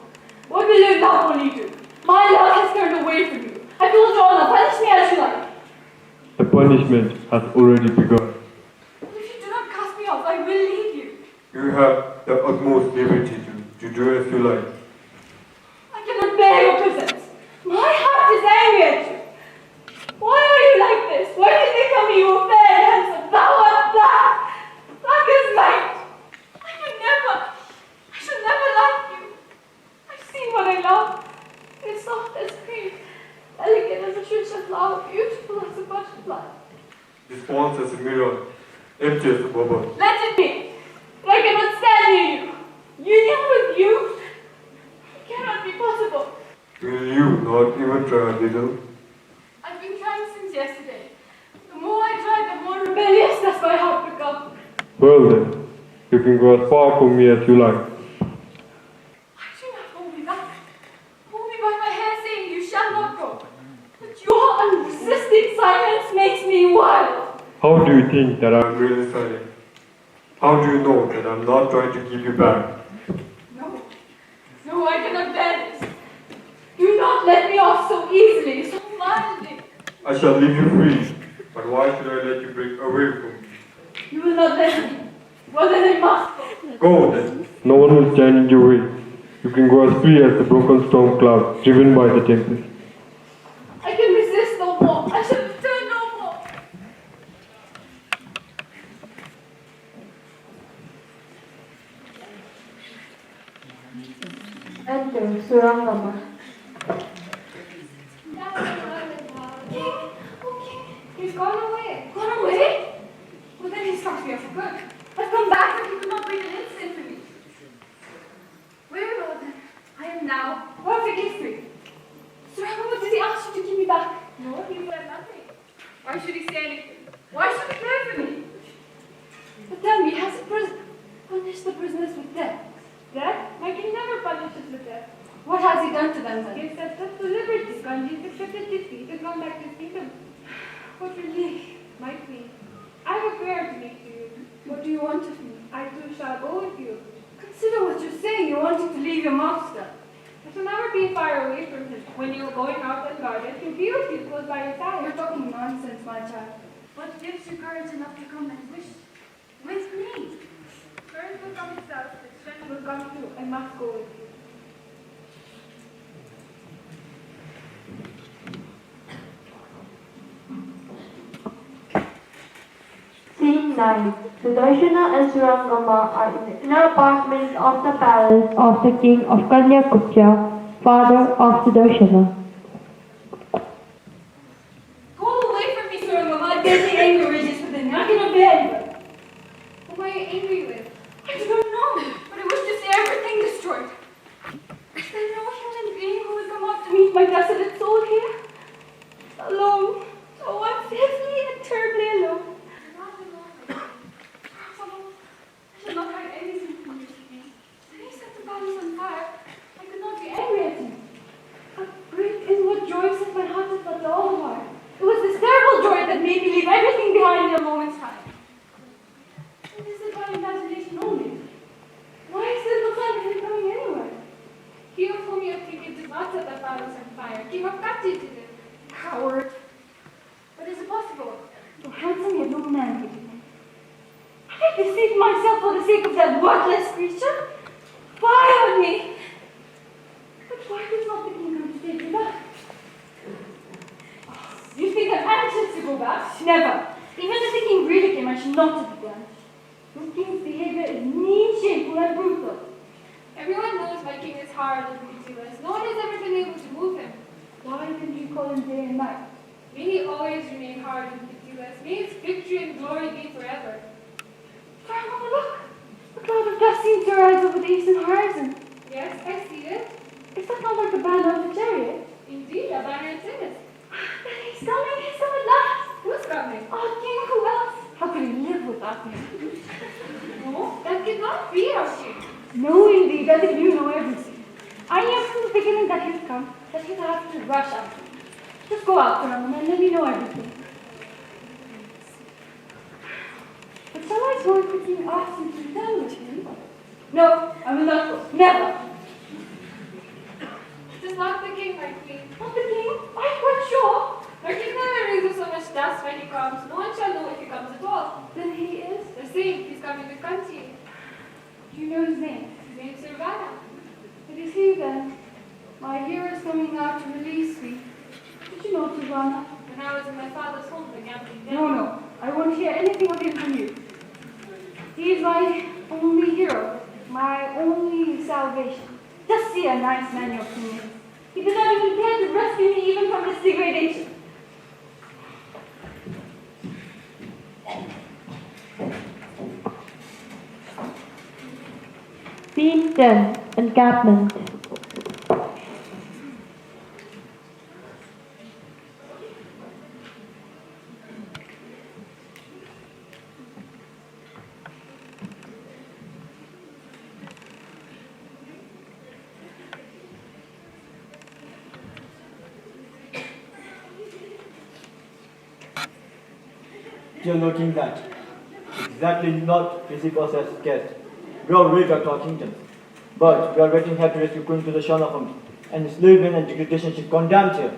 What will your love only do? My love has turned away from you. I feel drawn. Punish me as you like. The punishment has already begun. If you do not cast me off, I will leave you. You have the utmost liberty to do as you like. I cannot bear your presence. My heart is angry at you. Why are you like this? Why did they come you were fair and handsome? Thou art black. Black as night. I should never like you. I've seen what I love. It's soft as cream, elegant as a Trisha flower, beautiful as a butterfly. This falls as a mirror, empty as a bubble. Let it be. I cannot stand near you. Union with you cannot be possible. Will you not even try a little? Well then, you can go as far from me as you like. Why do you not hold me back? Hold me by my hand saying you shall not go. But your unresisting silence makes me wild. How do you think that I'm really silent? How do you know that I'm not trying to keep you back? No, no, I cannot bear this. Do not let me off so easily, so mildly. I shall leave you free, but why should I let you break away from me? You will not let me. Well, then I must go. Go then. No one will stand in your way. You can go as free as the broken storm cloud driven by the tempest. I can resist no more. I shall return no more. Enter Surangama. King? Oh, King. He's gone away. Gone away? Well, then he's got to be off for good. I've come back, but he could not wait an instant for me. Very well, then. I am now perfectly free. Surangama, did he ask you to give me back? No, he said nothing. Why should he say anything? Why should he care for me? But tell me, has he punished the prisoners with death? Death? My king never punishes with death. What has he done to them then? He has set them to liberty. Ganji has accepted defeat and gone back to his kingdom. What relief, my queen. I have a prayer to make to you. What do you want of me? I too shall go with you. Consider what you're saying. You're wanting to leave your master. I shall never be far away from him. When you're going out and guarded, he'll be with you close by your side. You're talking nonsense, my child. What gives you courage enough to come and wish with me? Courage will come itself. The strength will come too. I must go with you. Scene 9. Sudarshana and Surangama are in the inner apartment of the palace of the king of Kanyakutya, father of Sudarshana. Go away from me, Surangama. I deadly anger rages within me. I cannot bear it. Who are you angry with? I do not know, but I wish to see everything destroyed. Is there no human being who will come out to meet my desolate soul here? Alone, so unfearfully and terribly alone. I'm not alone, my king. I shall not hide anything from you, king. When he set the palace on fire, I could not be angry at him. But great is what joy set my heart at all the while. It was this terrible joy that made me leave everything behind in a moment's time. And is it my imagination only? Why is there no sign of him coming anywhere? He of whom you think it did not set the palace on fire. King of Kati did it. Coward. But is it possible? So handsome yet no man could do it. Have I deceived myself for the sake of that worthless creature? Why on me? But why does not the king come to take me back? You think I'm anxious to go back? Never. Even if the king really came, I should not have begun. The king's behavior is mean, shameful, and brutal. Everyone knows my king is hard and pitiless. No one has ever been able to move him. Why didn't you call him day and night? May he always remain hard and pitiless. May his victory and glory be forever. Grandmama, look! A cloud of dust seems to rise over the eastern horizon. Yes, I see it. Is that not like the banner of the chariot? Indeed, a banner it is. Then he's coming at last. Who's coming? Our king, who else? How could he live without me? No, that cannot be our king. No, indeed, as if you know everything. I knew from the beginning that he'd come, that he'd have to rush after me. Just go out, Surangama, and let me know everything. But shall I go if the king asks me to return with him? No, I will not go. Never. It is not the king, my queen. Not the king? I'm quite sure. Our king never raises so much dust when he comes. No one shall know if he comes at all. Then he is? The same. He's coming with Kanchi. Do you know his name? His name is Sirvana. It is he then. My hero is coming now to release me. Did you know Sirvana? When I was in my father's home, the gambling den. No. I won't hear anything of him from you. He is my only hero. My only salvation. Just see a nice man your king is. He did not even care to rescue me even from this degradation. Scene 10. Encampment. Still looking that. Exactly not visit us as guests. We are really back to our kingdoms. But we are waiting here to rescue Queen Sudarshana from and slavery and degradation she condemned here.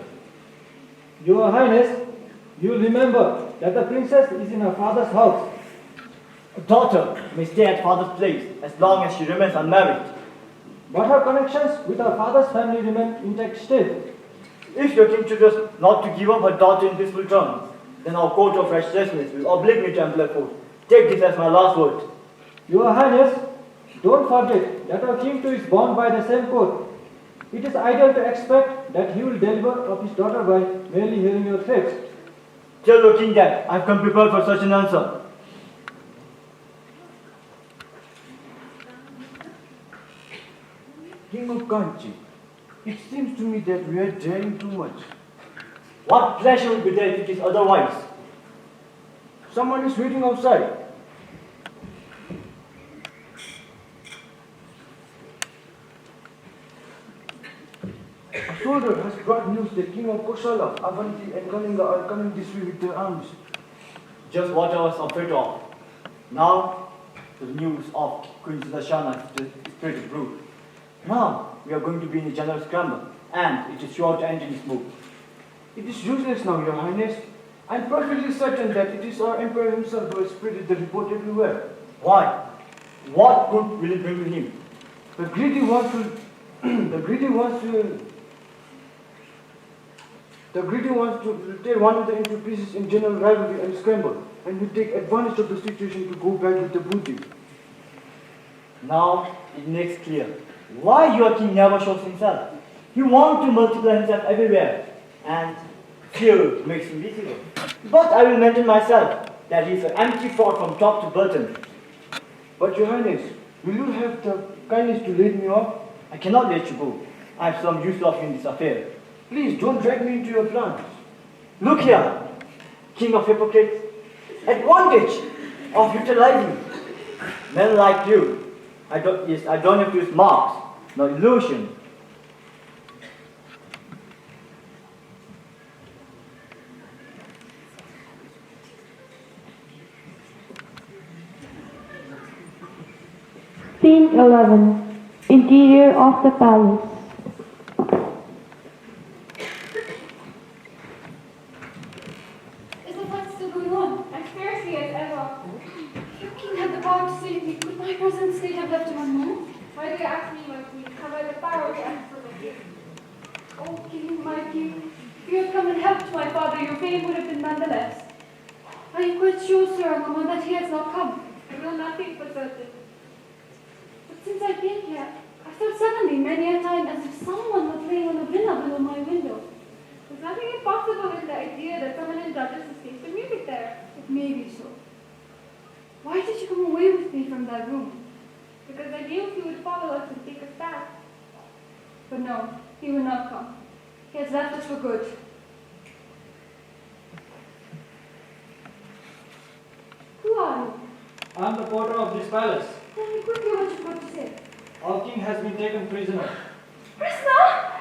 Your Highness, you remember that the princess is in her father's house. A daughter may stay at father's place as long as she remains unmarried. But her connections with her father's family remain intact still. If your king chooses not to give up her daughter in peaceful terms, then our court of righteousness will oblige me to employ force. Take this as my last word. Your Highness, don't forget that our king too is bound by the same code. It is ideal to expect that he will deliver up his daughter by merely hearing your threats. Tell your king that I have come prepared for such an answer. King of Kanchi, it seems to me that we are daring too much. What pleasure would be there if it is otherwise? Someone is waiting outside. A soldier has brought news that King of Kosala, Avanti and Kalinga are coming this way with their arms. Just what I was afraid of. Now, the news of Queen Sudarshana is spread abroad. Now, we are going to be in a general scramble, and it is sure to end in smoke. It is useless now, Your Highness. I am perfectly certain that it is our Emperor himself who has spread the report everywhere. Why? What good will it bring to him? The greedy wants to tear one of the into pieces in general rivalry and scramble, and will take advantage of the situation to go back with the booty. Now it makes clear why your king never shows himself. He wants to multiply himself everywhere, and fear makes him visible. But I will maintain myself that he is an empty fort from top to bottom. But Your Highness, will you have the kindness to let me off? I cannot let you go. I have some use of you in this affair. Please don't drag me into your plans. Look here, king of hypocrites, advantage of utilizing men like you. I don't have to use marks, nor illusion. Scene 11. Interior of the palace. Is the fight still going on? As fiercely as ever. Your king had the power to save me. Could my present state have left him unknown? Why do you ask me, my queen? Have I the power to answer me? Oh, king, my king, if you had come and helped my father, your fame would have been none the less. Are you quite sure, Sir Mama, that he has not come? I know nothing for certain. But since I came here, I felt suddenly many a time as if someone were playing on a villa below my window. There's nothing impossible in the idea that someone indulges his taste in music there. It may be so. Why did you come away with me from that room? Because I knew he would follow us and take us back. But no, he will not come. He has left us for good. Who are you? I am the porter of this palace. Tell me quickly what you've got to say. Our king has been taken prisoner. Prisoner?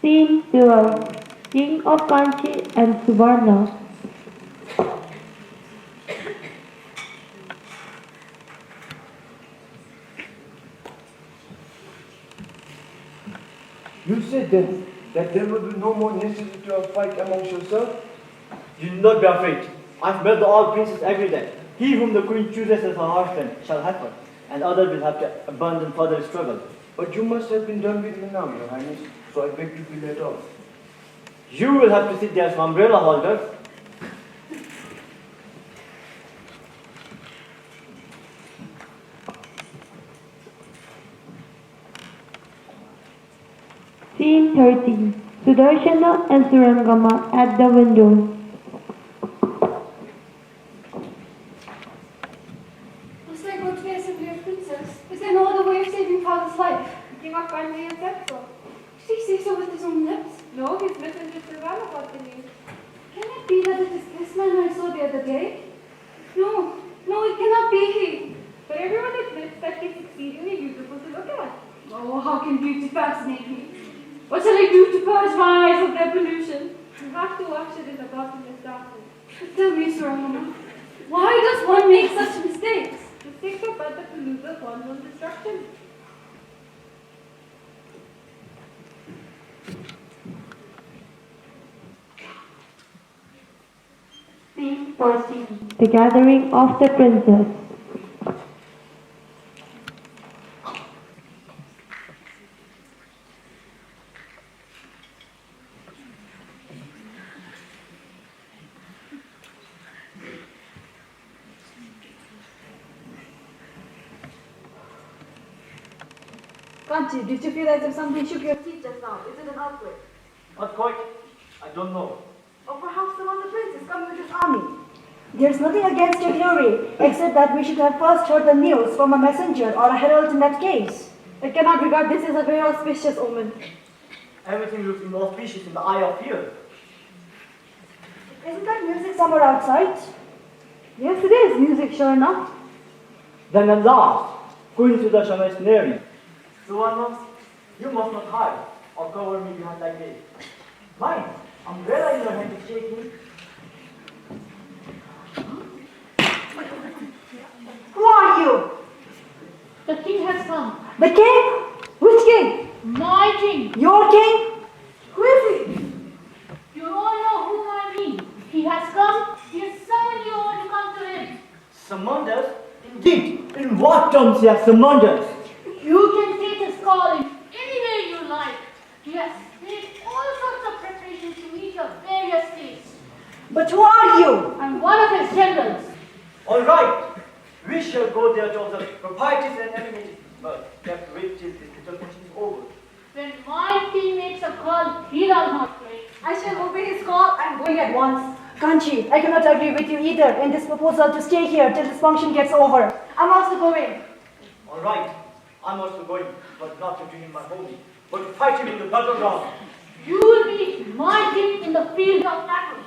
Scene 12. King of Kanchi and Suvarna. You said then that there will be no more necessity of fight amongst yourselves? You need not be afraid. I've met the all princes every day. He whom the queen chooses as her husband shall have her, and others will have to abandon further struggle. But you must have been done with me now, Your Highness, so I beg to be let off. You will have to sit there as umbrella holder. Scene 13. Sudarshana and Surangama at the window. Must I go to the assembly of princes? Is there no other way of saving father's life? The king of Kanji has said so. Did he say so with his own lips? No, his messengers survive about the news. Can it be that it is this man I saw the other day? No, it cannot be he. But everyone admits that he's exceedingly beautiful to look at. Oh, how how can beauty fascinate me? What shall I do to purge my eyes of their pollution? You have to watch it in the bottomless darkness. But tell me, Surangama, why does one make such mistakes? Mistakes are but the pollute of one's own destruction. Scene 14. The gathering of the princess. Kanchi, did you feel as if something shook your seat just now? Is it an earthquake? Not quite. I don't know. Or perhaps some other prince is coming with his army. There's nothing against your theory, except that we should have first heard the news from a messenger or a herald in that case. I cannot regard this as a very auspicious omen. Everything looks inauspicious in the eye of fear. Isn't that music somewhere outside? Yes, it is music, sure enough. Then at last, coincidence is nearing. Suvarna, you must not hide or cover me behind thy veil. Mine, umbrella in your hand is shaking. Who are you? The king has come. The king? Which king? My king. Your king? Who is he? You all know whom I mean. He has come. He has summoned you all to come to him. Summoned us? Indeed. In what terms he has summoned us? You can take his call in any way you like. He has made all sorts of preparations to meet your various tastes. But who are you? I'm one of his generals. All right. We shall go there to observe proprieties and amenities, but have to wait till this little function is over. When my king makes a call, he does not play. I shall obey his call. I'm going at once. Kanchi, I cannot agree with you either in this proposal to stay here till this function gets over. I'm also going. All right. I'm also going, but not to bring him my homie, but to fight him in the battleground. You will be my king in the field of battle.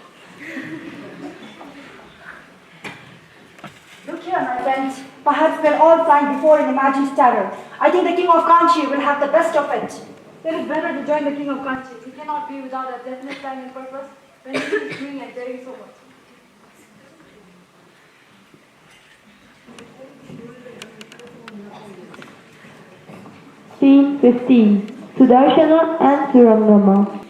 Look here, my friends. Perhaps we're all flying before an imagined terror. I think the king of Kanchi will have the best of it. It is better to join the king of Kanchi. He cannot be without a definite time and purpose when he is doing and daring so much. Scene 15. Sudarshana and Surangama.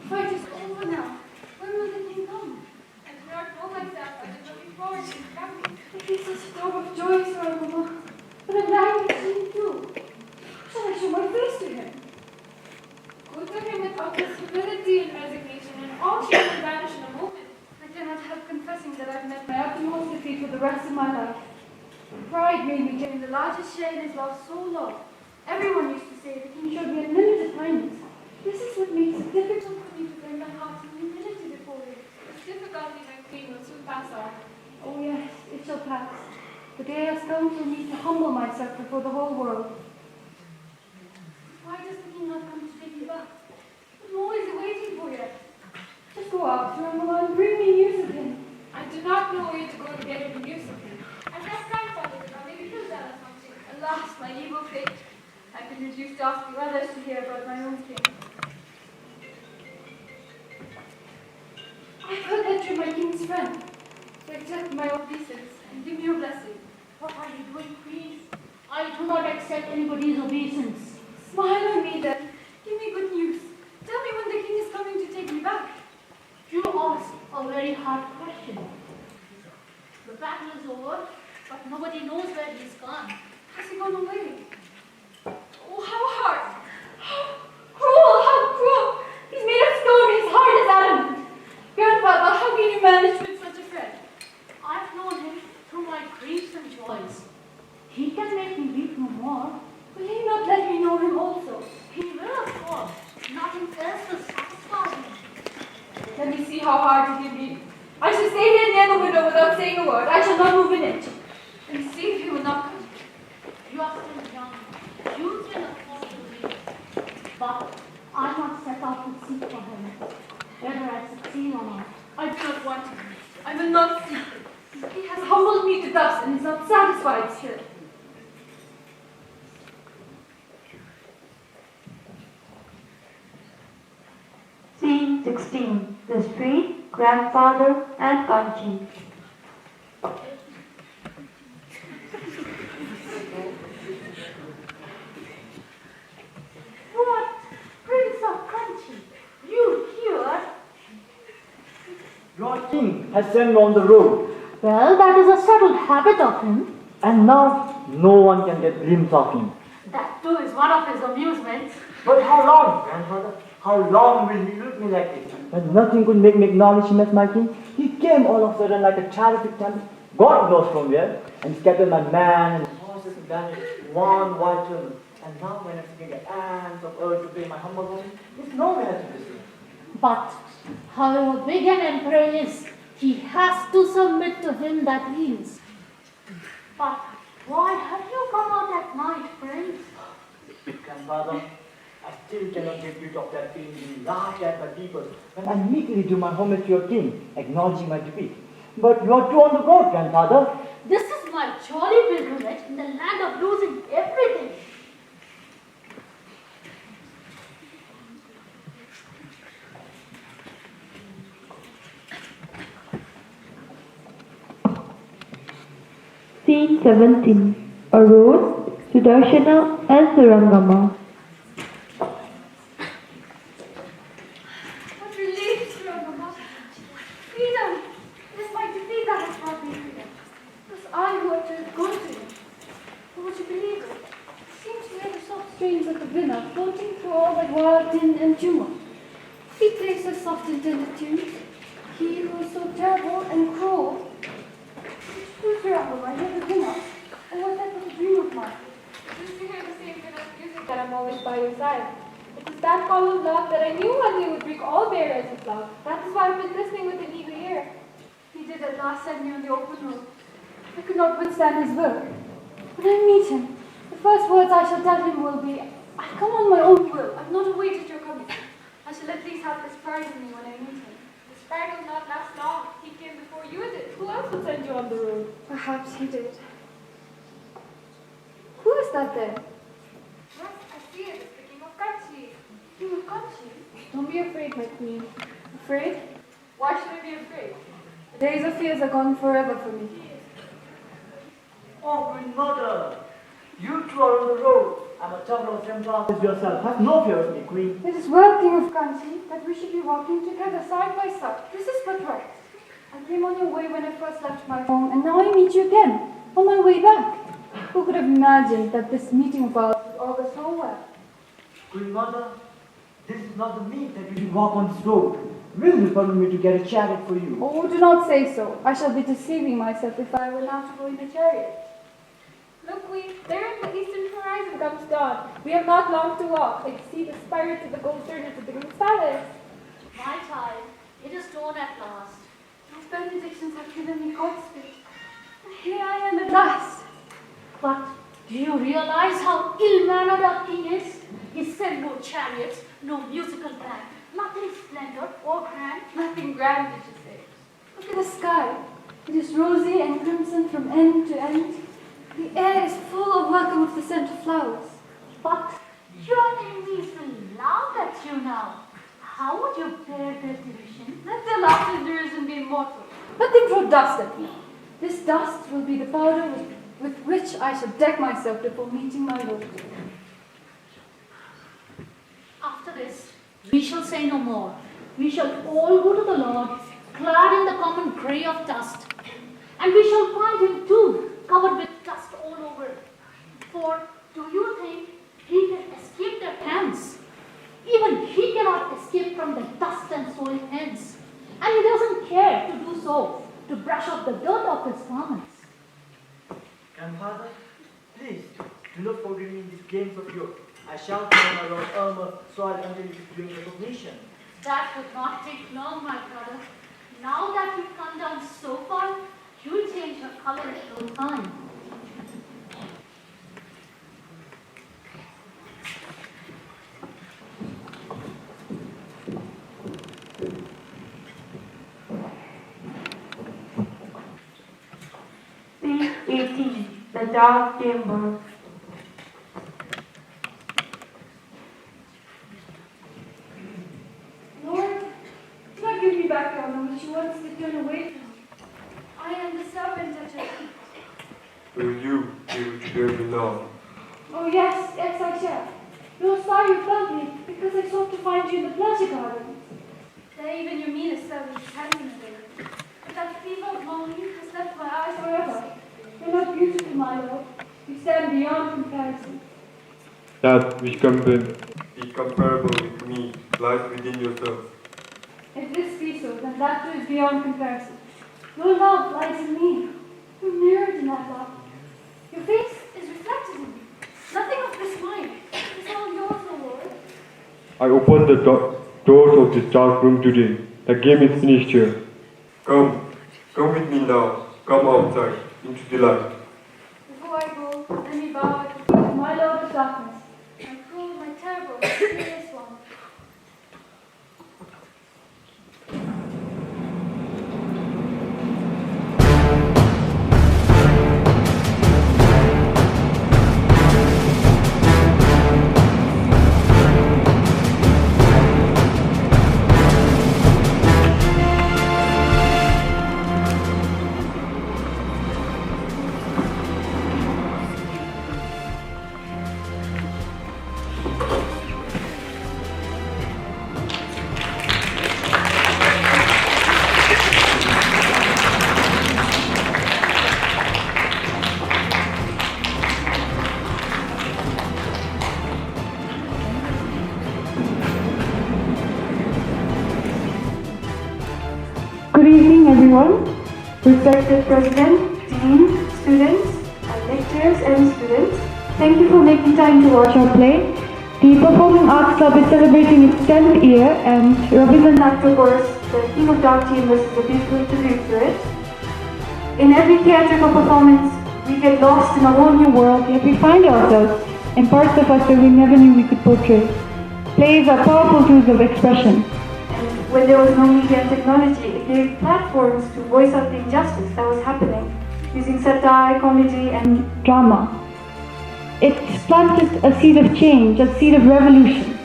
Fight is over now. When will the king come? I do not know myself. I did not look forward to his coming. It is such a throb of joy, Surangama. But I'm dying to see him too. Shall I show my face to him? Go to him with utmost humility and resignation, and all shame will vanish in a moment. I cannot help confessing that I've met my utmost defeat for the rest of my life. Pride made me carry the largest share in his love so long. Everyone used to say the king showed me unlimited kindness. This is what makes it difficult for me to bring my heart in humility before him. This difficulty, my queen, will soon pass on. Oh yes, it shall pass. The day has come for me to humble myself before the whole world. Why does the king not come to take me back? I'm always waiting for yet. Just go out, Surangama, and bring me news of him. I do not know where to go to get any news of him. I have grandfather to come, maybe he'll tell us something. Alas, my evil fate. I've been reduced to asking others to hear about my own king. I've heard that you're my king's friend. So accept my obeisance and give me your blessing. What are you doing, queen? I do not accept anybody's obeisance. Smile on me then. Give me good news. Tell me when the king is coming to take me back. You ask a very hard question. The battle is over, but nobody knows where he's gone. Has he gone away? Oh, how hard! How cruel! How cruel! He's made of stone. His heart is adamant. Grandfather, how can you manage with such a friend? I've known him through my griefs and joys. He can make me weep no more. Will he not let me know him also? He will, of course. Nothing else will satisfy him. Let me see how hard he can be. I shall stay here near the window without saying a word. I shall not move an inch. And see if he will not come. You are still young. You can afford to wait. But I must set out to seek for him. Whether I succeed or not. I do not want him. I will not seek him. He has humbled me to dust and is not satisfied still. Scene 16. The street, grandfather and Kanchi. What? Prince of Kanchi, you here? Your king has sent me on the road, Well, that is a settled habit of him. and now no one can get glimpse of him. That too is one of his amusements. But how long, grandfather? How long will he look me like this? When nothing could make me acknowledge him as my king, he came all of a sudden like a terrific tempest, God knows from where, and scattered my man and his horses and vanished one white turban. And now when I'm seeking the ants of earth to pay my humble homage, it's nowhere to be seen. But however big an emperor is, he has to submit to him that he is. But why have you come out at night, Prince? Grandfather, I still cannot get rid of that feeling being laughed at by people when I meekly do my homage to your king, acknowledging my defeat. But you are too on the road, grandfather. This is my jolly pilgrimage in the land of losing everything. Scene 17. A road, Sudarshana and Surangama. What relief, Surangama. Freedom! It is my defeat that has brought me freedom. It was I who had to go to him. But would you believe it? It seemed to hear the soft strains of the vina floating through all that wild din and tumult. He plays so soft and tender tunes. He who is so terrible and cruel. Who's Surangama? I hear the vina. Or was that but a dream of mine? Just to hear the same kind of music that I'm always by your side. It is that call of love that I knew one day would break all barriers of love. That is why I've been listening with an eager ear. He did at last send me on the open road. I could not withstand his will. When I meet him, the first words I shall tell him will be, I come on my own will. I've not awaited your coming. I shall at least have this pride in me when I meet him. This pride will not last long. He came before you did. Who else would send you on the road? Perhaps he did. Who is that there? Yes, I see it. It's the King of Kanchi. King of Kanchi. Don't be afraid, my queen. Afraid? Why should I be afraid? The days of fears are gone forever for me. Oh, Queen Mother, you two are on the road. I'm a traveler of same class as yourself. Have no fear of me, Queen. It is well, King of Kanchi, that we should be walking together side by side. This is but right. I came on your way when I first left my home, and now I meet you again, on my way back. Who could have imagined that this meeting of ours would all go so well? Queen Mother, this is not the meat that you should walk on this road. Will you permit me to get a chariot for you? Oh, do not say so. I shall be deceiving myself if I were now to go in a chariot. Look, Queen, there in the eastern horizon comes dawn. We have not long to walk. I see the spire to the gold journey to the King's palace. My child, it is dawn at last. Those benedictions have given me Godspeed. And here I am at last. But do you realize how ill-mannered our king is? He sent no chariots, no musical band, nothing splendid or grand. Nothing grand, did you say? Look at the sky. It is rosy and crimson from end to end. The air is full of welcome of the scent of flowers. But your enemies will laugh at you now. How would you bear their derision? Let their laughter and derision be immortal. Let them throw dust at me. This dust will be the powder with which I shall deck myself before meeting my Lord. After this, we shall say no more. We shall all go to the Lord, clad in the common grey of dust. And we shall find him too, covered with dust all over. For do you think he can escape their hands? Even he cannot escape from the dust and soiled hands. And he doesn't care to do so, to brush off the dirt off his garments. Grandfather, please, do not forgive me in these games of yours. I shall find my Lord armor soiled until it is doing recognition. That would not take long, my brother. Now that you've come down so far, you'll change your color in no time. 18. The Dark Chamber. Lord, do not give me back your honor which you once did turn away from. I am the servant at your feet. Will you be able to hear me now? Oh yes, yes I shall. You saw you found me because I sought to find you in the pleasure garden. There even your meanest servant is handsome again. But that fever of longing has left my eyes forever. You're not beautiful, my lord. You stand beyond comparison. That which can be comparable with me lies within yourself. If this be so, then that too is beyond comparison. Your love lies in me. You're mirrored in that love. Your face is reflected in me. Nothing of this mine. It's all yours, O Lord. I opened the doors of this dark room today. The game is finished here. Come with me now. Come outside, into the light. Before I go, let me bow at the feet of my Lord of darkness. My cruel, my terrible, mysterious one. Good evening, everyone. Respected President, Dean, students, and lecturers and students, thank you for making time to watch our play. The Performing Arts Club is celebrating its 10th year, and Rabindra Nath Tagore's The King of Dark Chambers is a beautiful tribute to it. In every theatrical performance, we get lost in a whole new world, yet we find ourselves in parts of us that we never knew we could portray. Plays are powerful tools of expression. When there was no media and technology, it gave platforms to voice out the injustice that was happening, using satire, comedy, and drama. It planted a seed of change, a seed of revolution.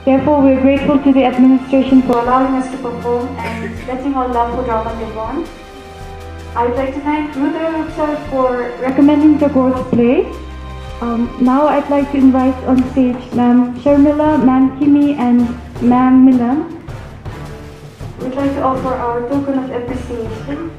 Therefore, we are grateful to the administration for allowing us to perform and letting our love for drama live on. I would like to thank Rudra sir for recommending Tagore's play. Now I'd like to invite on stage Ma'am Sharmila, Ma'am Kimi, and Ma'am Milan. We'd like to offer our token of appreciation.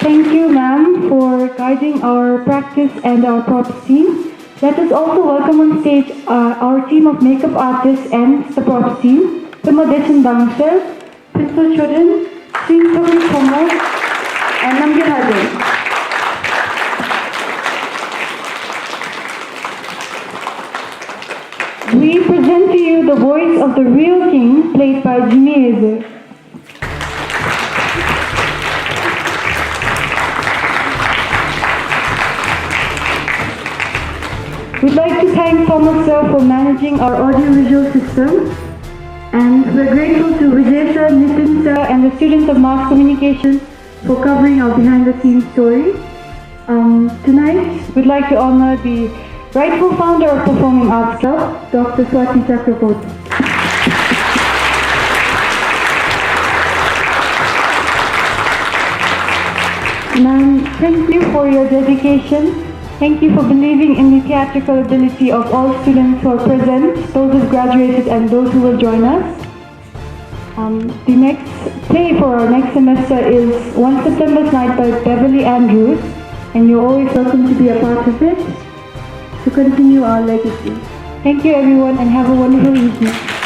Thank you, ma'am, for guiding our practice and our props team. Let us also welcome on stage our team of makeup artists and the props team. Pimodeshan downstairs, Principal Children, Sri Sophie Thomas, and Namgir Hardin. We present to you the voice of the real king, played by Jimmy Ezer. We'd like to thank Thomas sir for managing our audiovisual system, and we're grateful to Vijay sir, Nitin sir, and the students of mass communication for covering our behind-the-scenes story. Tonight, we'd like to honor the rightful founder of Performing Arts Club, Dr. Swati Chakraborty. Ma'am, thank you for your dedication. Thank you for believing in the theatrical ability of all students who are present, those who've graduated and those who will join us. The next play for our next semester is One September's Night by Beverly Andrews, and you're always welcome to be a part of it to continue our legacy. Thank you everyone and have a wonderful evening.